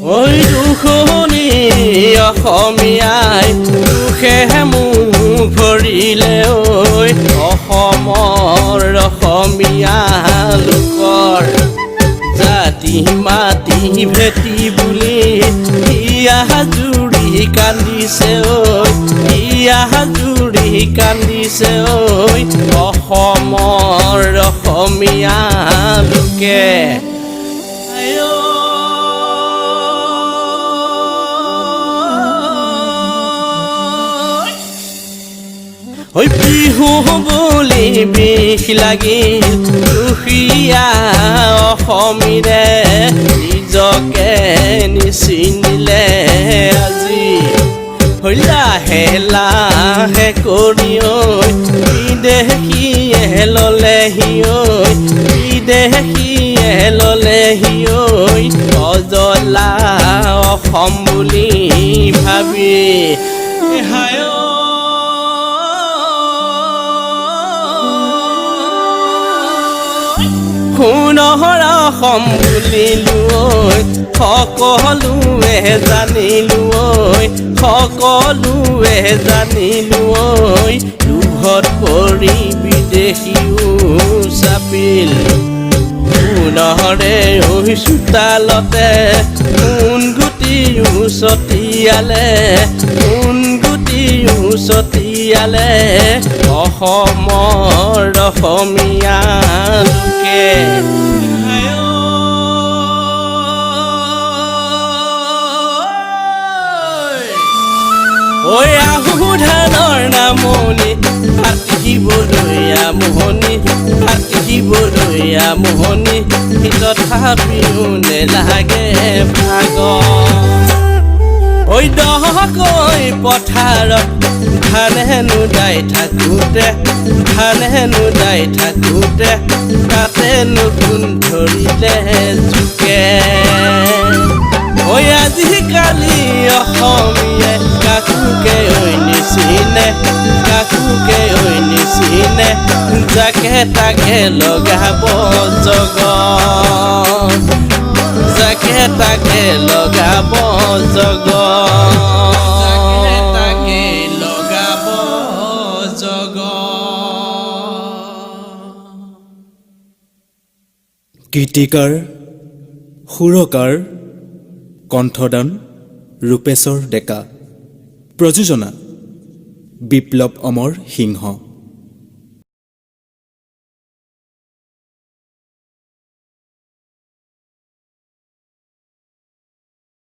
ঐ দুখনি অসমীয়াই দুখে মুখ ভৰিলে ঐ অসমৰ অসমীয়া লোকৰ জাতি মাটি ভেটি বুলি ইয়া জুৰি কান্দিছে ঐ ইয়া জুৰি কান্দিছে ঐ অসমৰ অসমীয়া লোকে ঐ বিহু বুলি বিষ লাগিল দুখীয়া অসমীৰে নিজকে নিচিনিলে আজি লাহে লাহে কৰি ঐ বিদেশীয়ে ল'লেহি ঐ বিদেশীয়ে ল'লেহি ঐ অজলা অসম বুলি ভাবি হায় সোণৰ অসম বুলিলো ঐ সকলোৱে জানিলো ঐ সকলোৱে জানিলো ঐ লোভত পৰি বিদেশীও চাপিল সোণৰে ঐ চোতালতে সোণ গুটিও ছটিয়ালে সোণ গুটিও ছটিয়ালে অসমৰ অসমীয়া লোকে ঐ আহু ধানৰ নামনি পাতিবলৈ আমনি পাতিবলৈ আমনি তথাপিও নেলাগে ভাগ ঐ দহকৈ পথাৰত ধানেনো দাই থাকোঁতে তাতেনো কোন ধৰিলে জোকে ঐ আজিকালি অসমীয়াই কাকোকে ঐ নিচিনে যাকে তাকে লগাব জগত যাকে তাকে লগাব জগত তাকে লগাব জগত। গীতিকাৰ সুৰকাৰ কণ্ঠদান ৰূপেশ্বৰ ডেকা প্ৰযোজনা বিপ্লৱ অমৰ সিংহ।